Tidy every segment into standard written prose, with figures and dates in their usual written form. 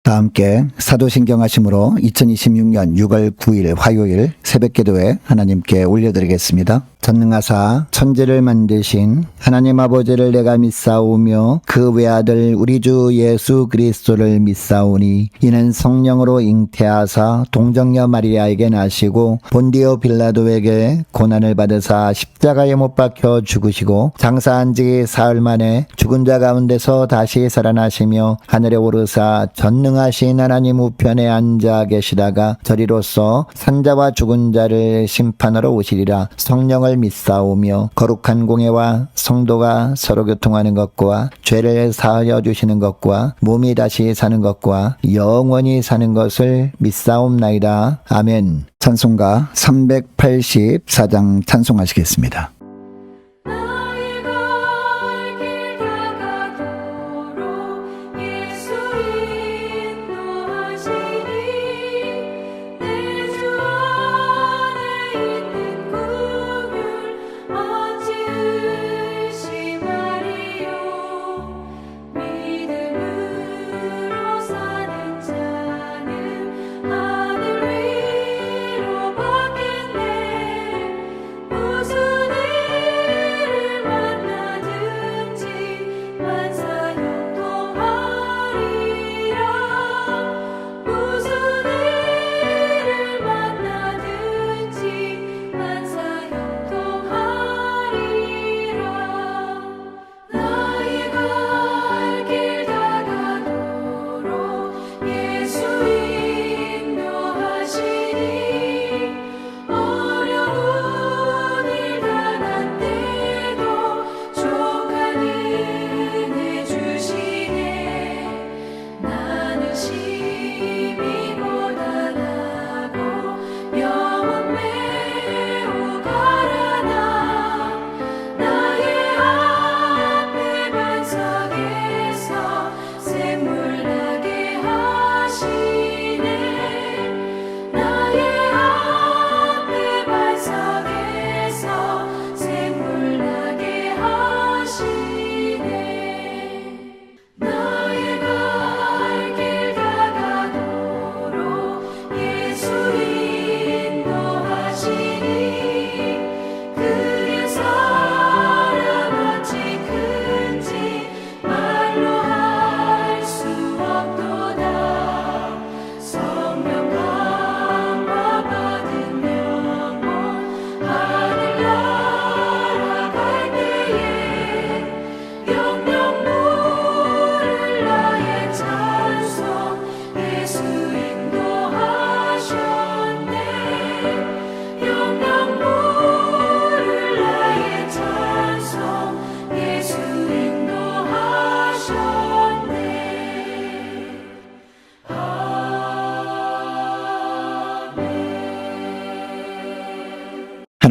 다 함께 사도신경하심으로 2026년 6월 9일 화요일 새벽기도에 하나님께 올려드리겠습니다. 전능하사 천지를 만드신 하나님 아버지를 내가 믿사오며 그 외아들 우리 주 예수 그리스도를 믿사오니 이는 성령으로 잉태하사 동정녀 마리아에게 나시고 본디오 빌라도에게 고난을 받으사 십자가에 못 박혀 죽으시고 장사한 지 사흘 만에 죽은 자 가운데서 다시 살아나시며 하늘에 오르사 전능하신 하나님 우편에 앉아 계시다가 저리로서 산자와 죽은 자를 심판하러 오시리라. 성령을 믿사오며 거룩한 공예와 성도가 서로 교통하는 것과 죄를 사하여 주시는 것과 몸이 다시 사는 것과 영원히 사는 것을 믿사옵나이다. 아멘. 찬송가 384장 찬송하시겠습니다.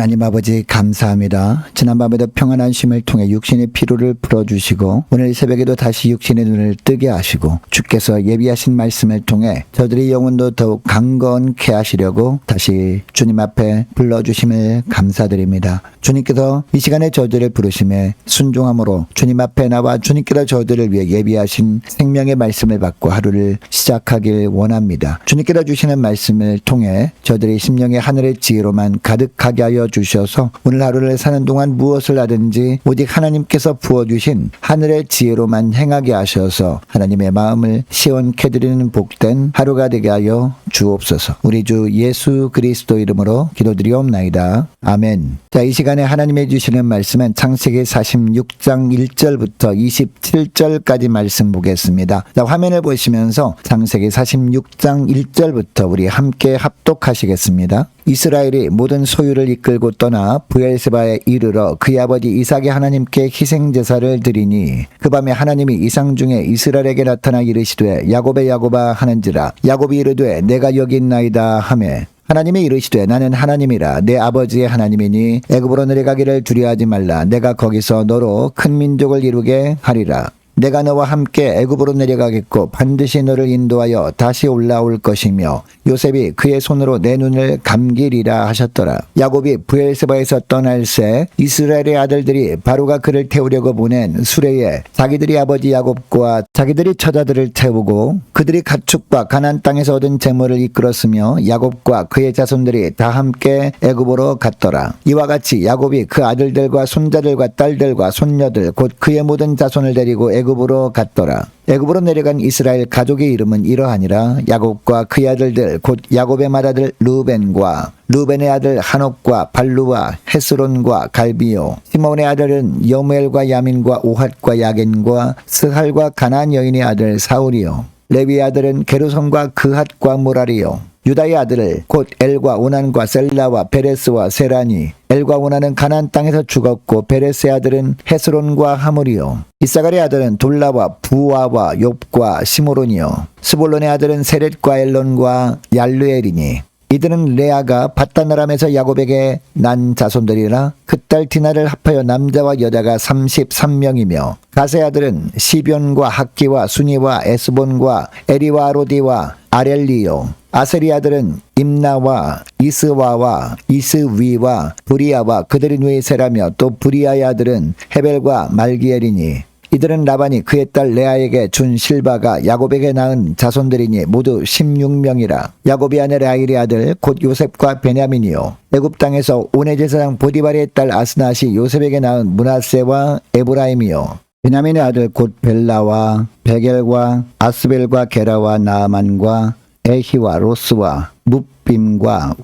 하나님 아버지 감사합니다. 지난밤에도 평안한 쉼을 통해 육신의 피로를 풀어주시고 오늘 새벽에도 다시 육신의 눈을 뜨게 하시고 주께서 예비하신 말씀을 통해 저들의 영혼도 더욱 강건케 하시려고 다시 주님 앞에 불러주심을 감사드립니다. 주님께서 이 시간에 저들을 부르심에 순종함으로 주님 앞에 나와 주님께서 저들을 위해 예비하신 생명의 말씀을 받고 하루를 시작하길 원합니다. 주님께서 주시는 말씀을 통해 저들의 심령의 하늘의 지혜로만 가득하게 하여 주셔서 오늘 하루를 사는 동안 무엇을 하든지 오직 하나님께서 부어주신 하늘의 지혜로만 행하게 하셔서 하나님의 마음을 시원케 드리는 복된 하루가 되게 하여 주옵소서. 우리 주 예수 그리스도 이름으로 기도드리옵나이다. 아멘. 자, 이 시간에 하나님이 주시는 말씀은 창세기 46장 1절부터 27절까지 말씀 보겠습니다. 자, 화면을 보시면서 창세기 46장 1절부터 우리 함께 합독하시겠습니다. 이스라엘이 모든 소유를 이끌고 떠나 브엘세바에 이르러 그의 아버지 이삭이 하나님께 희생제사를 드리니 그 밤에 하나님이 이상 중에 이스라엘에게 나타나 이르시되 야곱의 야곱아 하는지라. 야곱이 이르되 내가 여기 있나이다 하매 하나님이 이르시되 나는 하나님이라 내 아버지의 하나님이니 애굽으로 내려가기를 두려워하지 말라. 내가 거기서 너로 큰 민족을 이루게 하리라. 내가 너와 함께 애굽으로 내려가겠고 반드시 너를 인도하여 다시 올라올 것이며 요셉이 그의 손으로 내 눈을 감기리라 하셨더라. 야곱이 브엘세바에서 떠날 새 이스라엘의 아들들이 바로가 그를 태우려고 보낸 수레에 자기들이 아버지 야곱과 자기들이 처자들을 태우고 그들이 가축과 가나안 땅에서 얻은 재물을 이끌었으며 야곱과 그의 자손들이 다 함께 애굽으로 갔더라. 이와 같이 야곱이 그 아들들과 손자들과 딸들과 손녀들 곧 그의 모든 자손을 데리고 애굽으로 갔더라. 애굽으로 내려간 이스라엘 가족의 이름은 이러하니라. 야곱과 그의 아들들 곧 야곱의 맏아들 루벤과 루벤의 아들 한옥과 발루와 헤스론과 갈비요. 시몬의 아들은 여무엘과 야민과 오핫과 야겐과 스할과 가나안 여인의 아들 사울이요. 레위의 아들은 게르손과 그핫과 모라리요. 유다의 아들을 곧 엘과 오난과 셀라와 베레스와 세라니. 엘과 오난은 가나안 땅에서 죽었고 베레스의 아들은 헤스론과 하물이요. 이사갈의 아들은 돌라와 부와와 욥과 시므론이요. 스볼론의 아들은 세렛과 엘론과 얄르엘이니. 이들은 레아가 밧단아람에서 야곱에게 난 자손들이라. 그 딸 디나를 합하여 남자와 여자가 33명이며 가세의 아들은 시변과 학기와 수니와 에스본과 에리와 아로디와 아렐리요. 아셀의 아들은 임나와 이스와와 이스위와 브리아와 그들의 누이세라며 또 브리아의 아들은 헤벨과 말기엘이니. 이들은 라반이 그의 딸 레아에게 준 실바가 야곱에게 낳은 자손들이니 모두 16명이라. 야곱이 아내 라일의 아들 곧 요셉과 베냐민이요. 애굽 땅에서 오네 제사장 보디발의 딸 아스낫이 요셉에게 낳은 므낫세와 에브라임이요. 베냐민의 아들 곧 벨라와 베겔과 아스벨과 게라와 나아만과 에히와 로스와 뭇빔과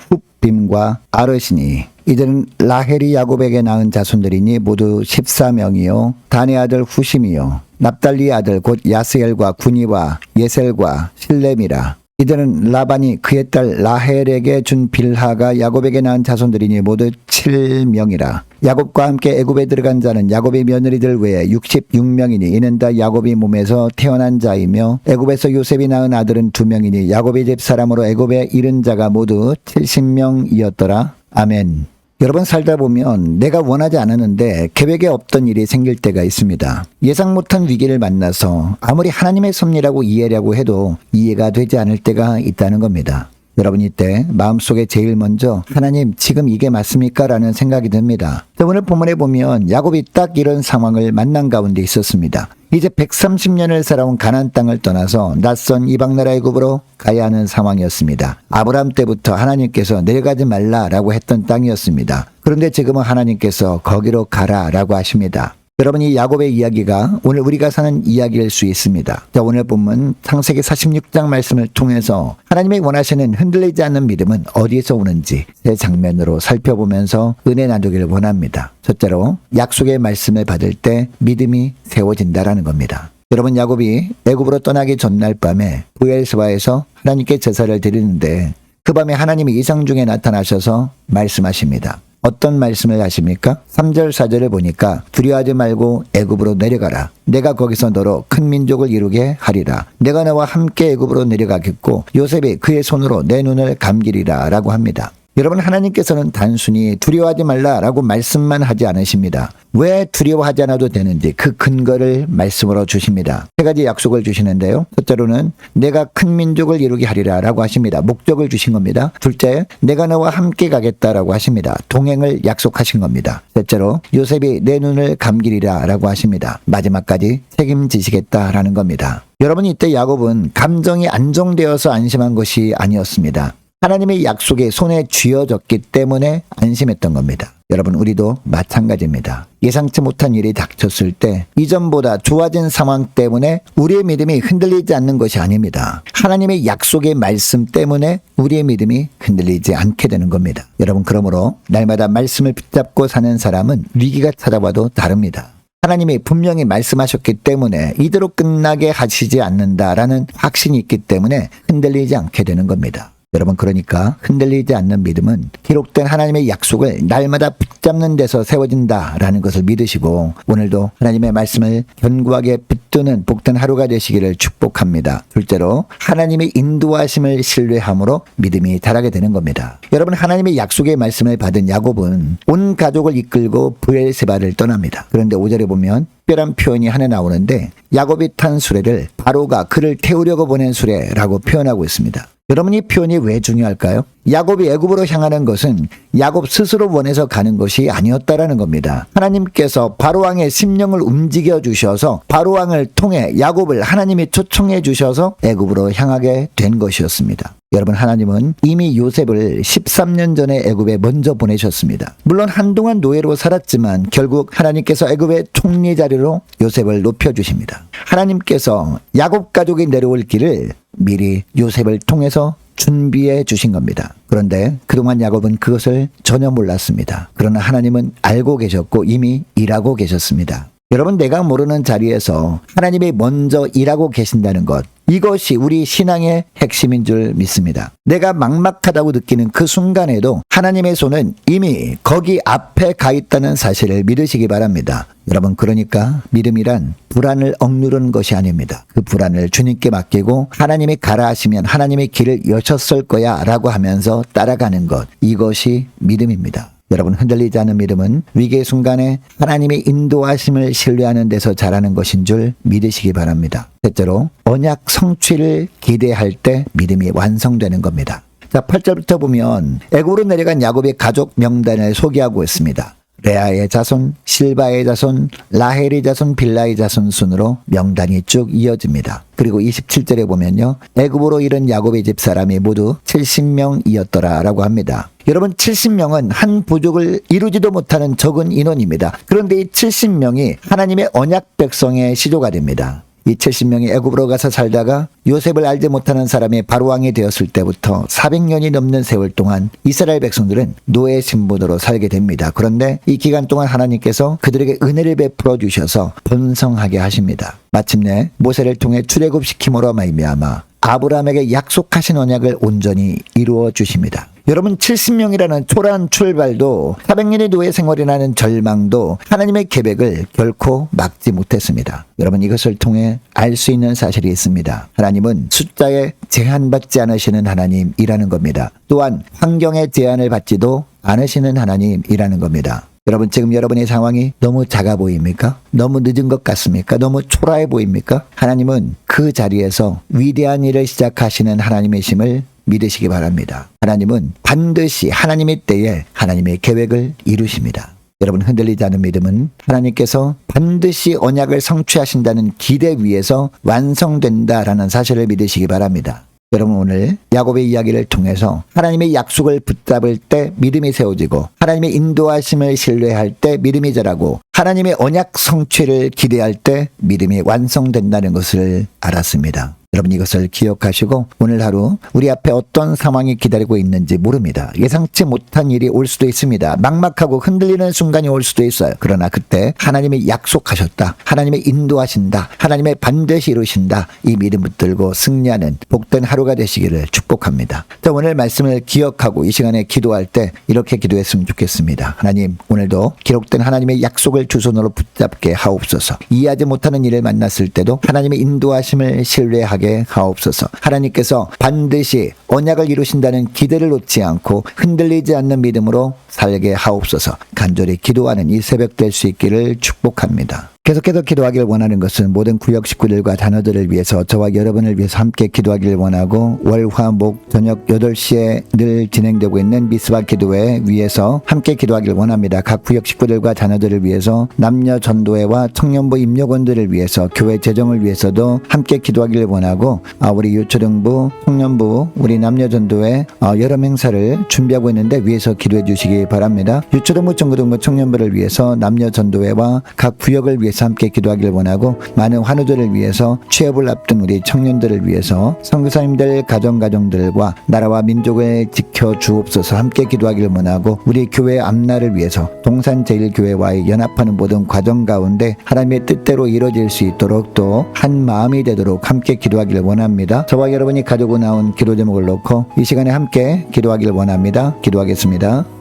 훗빔과 아르시니. 이들은 라헬이 야곱에게 낳은 자손들이니 모두 14명이요. 단의 아들 후심이요. 납달리의 아들 곧 야스엘과 구니와 예셀과 실렘이라. 이들은 라반이 그의 딸 라헬에게 준 빌하가 야곱에게 낳은 자손들이니 모두 7명이라. 야곱과 함께 애굽에 들어간 자는 야곱의 며느리들 외에 66명이니 이는 다 야곱이 몸에서 태어난 자이며 애굽에서 요셉이 낳은 아들은 2명이니 야곱의 집 사람으로 애굽에 이른 자가 모두 70명이었더라. 아멘. 여러분, 살다 보면 내가 원하지 않았는데 계획에 없던 일이 생길 때가 있습니다. 예상 못한 위기를 만나서 아무리 하나님의 섭리라고 이해하려고 해도 이해가 되지 않을 때가 있다는 겁니다. 여러분, 이때 마음속에 제일 먼저 하나님 지금 이게 맞습니까? 라는 생각이 듭니다. 오늘 본문에 보면 야곱이 딱 이런 상황을 만난 가운데 있었습니다. 이제 130년을 살아온 가나안 땅을 떠나서 낯선 이방 나라 애굽으로 가야 하는 상황이었습니다. 아브라함 때부터 하나님께서 내려가지 말라라고 했던 땅이었습니다. 그런데 지금은 하나님께서 거기로 가라라고 하십니다. 여러분, 이 야곱의 이야기가 오늘 우리가 사는 이야기일 수 있습니다. 자, 오늘 본문 창세기 46장 말씀을 통해서 하나님이 원하시는 흔들리지 않는 믿음은 어디에서 오는지 세 장면으로 살펴보면서 은혜 나누기를 원합니다. 첫째로 약속의 말씀을 받을 때 믿음이 세워진다라는 겁니다. 여러분, 야곱이 애굽으로 떠나기 전날 밤에 브엘세바에서 하나님께 제사를 드리는데 그 밤에 하나님이 이상 중에 나타나셔서 말씀하십니다. 어떤 말씀을 하십니까? 3절 4절을 보니까 두려워하지 말고 애굽으로 내려가라. 내가 거기서 너로 큰 민족을 이루게 하리라. 내가 너와 함께 애굽으로 내려가겠고 요셉이 그의 손으로 내 눈을 감기리라 라고 합니다. 여러분, 하나님께서는 단순히 두려워하지 말라라고 말씀만 하지 않으십니다. 왜 두려워하지 않아도 되는지 그 근거를 말씀으로 주십니다. 세 가지 약속을 주시는데요. 첫째로는 내가 큰 민족을 이루게 하리라 라고 하십니다. 목적을 주신 겁니다. 둘째, 내가 너와 함께 가겠다라고 하십니다. 동행을 약속하신 겁니다. 셋째로, 요셉이 내 눈을 감기리라 라고 하십니다. 마지막까지 책임지시겠다라는 겁니다. 여러분, 이때 야곱은 감정이 안정되어서 안심한 것이 아니었습니다. 하나님의 약속이 손에 쥐어졌기 때문에 안심했던 겁니다. 여러분, 우리도 마찬가지입니다. 예상치 못한 일이 닥쳤을 때 이전보다 좋아진 상황 때문에 우리의 믿음이 흔들리지 않는 것이 아닙니다. 하나님의 약속의 말씀 때문에 우리의 믿음이 흔들리지 않게 되는 겁니다. 여러분, 그러므로 날마다 말씀을 붙잡고 사는 사람은 위기가 찾아와도 다릅니다. 하나님이 분명히 말씀하셨기 때문에 이대로 끝나게 하시지 않는다라는 확신이 있기 때문에 흔들리지 않게 되는 겁니다. 여러분, 그러니까 흔들리지 않는 믿음은 기록된 하나님의 약속을 날마다 붙잡는 데서 세워진다라는 것을 믿으시고 오늘도 하나님의 말씀을 견고하게 붙드는 복된 하루가 되시기를 축복합니다. 둘째로, 하나님의 인도하심을 신뢰함으로 믿음이 자라게 되는 겁니다. 여러분, 하나님의 약속의 말씀을 받은 야곱은 온 가족을 이끌고 브엘세바를 떠납니다. 그런데 5절에 보면 특별한 표현이 하나 나오는데 야곱이 탄 수레를 바로가 그를 태우려고 보낸 수레라고 표현하고 있습니다. 여러분, 이 표현이 왜 중요할까요? 야곱이 애굽으로 향하는 것은 야곱 스스로 원해서 가는 것이 아니었다라는 겁니다. 하나님께서 바로왕의 심령을 움직여 주셔서 바로왕을 통해 야곱을 하나님이 초청해 주셔서 애굽으로 향하게 된 것이었습니다. 여러분, 하나님은 이미 요셉을 13년 전에 애굽에 먼저 보내셨습니다. 물론 한동안 노예로 살았지만 결국 하나님께서 애굽의 총리 자리로 요셉을 높여주십니다. 하나님께서 야곱 가족이 내려올 길을 미리 요셉을 통해서 준비해 주신 겁니다. 그런데 그동안 야곱은 그것을 전혀 몰랐습니다. 그러나 하나님은 알고 계셨고 이미 일하고 계셨습니다. 여러분, 내가 모르는 자리에서 하나님이 먼저 일하고 계신다는 것, 이것이 우리 신앙의 핵심인 줄 믿습니다. 내가 막막하다고 느끼는 그 순간에도 하나님의 손은 이미 거기 앞에 가 있다는 사실을 믿으시기 바랍니다. 여러분, 그러니까 믿음이란 불안을 억누르는 것이 아닙니다. 그 불안을 주님께 맡기고 하나님이 가라 하시면 하나님의 길을 여셨을 거야 라고 하면서 따라가는 것, 이것이 믿음입니다. 여러분, 흔들리지 않는 믿음은 위기의 순간에 하나님의 인도하심을 신뢰하는 데서 자라는 것인 줄 믿으시기 바랍니다. 셋째로, 언약 성취를 기대할 때 믿음이 완성되는 겁니다. 자, 8절부터 보면 애굽으로 내려간 야곱의 가족 명단을 소개하고 있습니다. 레아의 자손, 실바의 자손, 라헬의 자손, 빌라의 자손 순으로 명단이 쭉 이어집니다. 그리고 27절에 보면요, 애굽으로 이른 야곱의 집 사람이 모두 70명이었더라 라고 합니다. 여러분, 70명은 한 부족을 이루지도 못하는 적은 인원입니다. 그런데 이 70명이 하나님의 언약 백성의 시조가 됩니다. 이 70명이 애굽으로 가서 살다가 요셉을 알지 못하는 사람이 바로왕이 되었을 때부터 400년이 넘는 세월 동안 이스라엘 백성들은 노예 신분으로 살게 됩니다. 그런데 이 기간 동안 하나님께서 그들에게 은혜를 베풀어 주셔서 번성하게 하십니다. 마침내 모세를 통해 출애굽시킴으로 말미암아 아브라함에게 약속하신 언약을 온전히 이루어 주십니다. 여러분, 70명이라는 초라한 출발도 400년의 노예 생활이라는 절망도 하나님의 계획을 결코 막지 못했습니다. 여러분, 이것을 통해 알 수 있는 사실이 있습니다. 하나님은 숫자에 제한받지 않으시는 하나님이라는 겁니다. 또한 환경에 제한을 받지도 않으시는 하나님이라는 겁니다. 여러분, 지금 여러분의 상황이 너무 작아 보입니까? 너무 늦은 것 같습니까? 너무 초라해 보입니까? 하나님은 그 자리에서 위대한 일을 시작하시는 하나님이심을 믿으시기 바랍니다. 하나님은 반드시 하나님의 때에 하나님의 계획을 이루십니다. 여러분, 흔들리지 않은 믿음은 하나님께서 반드시 언약을 성취하신다는 기대 위에서 완성된다라는 사실을 믿으시기 바랍니다. 여러분, 오늘 야곱의 이야기를 통해서 하나님의 약속을 붙잡을 때 믿음이 세워지고 하나님의 인도하심을 신뢰할 때 믿음이 자라고 하나님의 언약 성취를 기대할 때 믿음이 완성된다는 것을 알았습니다. 여러분, 이것을 기억하시고 오늘 하루 우리 앞에 어떤 상황이 기다리고 있는지 모릅니다. 예상치 못한 일이 올 수도 있습니다. 막막하고 흔들리는 순간이 올 수도 있어요. 그러나 그때 하나님이 약속하셨다, 하나님의 인도하신다, 하나님의 반드시 이루신다, 이 믿음 붙들고 승리하는 복된 하루가 되시기를 축복합니다. 자, 오늘 말씀을 기억하고 이 시간에 기도할 때 이렇게 기도했으면 좋겠습니다. 하나님, 오늘도 기록된 하나님의 약속을 두 손으로 붙잡게 하옵소서. 이해하지 못하는 일을 만났을 때도 하나님의 인도하심을 신뢰하게 하옵소서. 하나님께서 반드시 언약을 이루신다는 기대를 놓지 않고 흔들리지 않는 믿음으로 살게 하옵소서. 간절히 기도하는 이 새벽 될 수 있기를 축복합니다. 계속해서 기도하기를 원하는 것은 모든 구역 식구들과 자녀들을 위해서 저와 여러분을 위해서 함께 기도하기를 원하고 월, 화, 목 저녁 8시에 늘 진행되고 있는 미스바 기도회 위해서 함께 기도하기를 원합니다. 각 구역 식구들과 자녀들을 위해서 남녀 전도회와 청년부 임력원들을 위해서 교회 재정을 위해서도 함께 기도하기를 원하고 우리 유초등부, 청년부, 우리 남녀 전도회 여러 행사를 준비하고 있는데 위해서 기도해 주시기 바랍니다. 유초등부, 중고등부, 청년부를 위해서 남녀 전도회와 각 구역을 위해서 함께 기도하기를 원하고 많은 환우들을 위해서 취업을 앞둔 우리 청년들을 위해서 선교사님들 가정들과 나라와 민족을 지켜 주옵소서. 함께 기도하기를 원하고 우리 교회 앞날을 위해서 동산제일교회와의 연합하는 모든 과정 가운데 하나님의 뜻대로 이루어질 수 있도록 또 한 마음이 되도록 함께 기도하기를 원합니다. 저와 여러분이 가지고 나온 기도 제목을 놓고 이 시간에 함께 기도하기를 원합니다. 기도하겠습니다.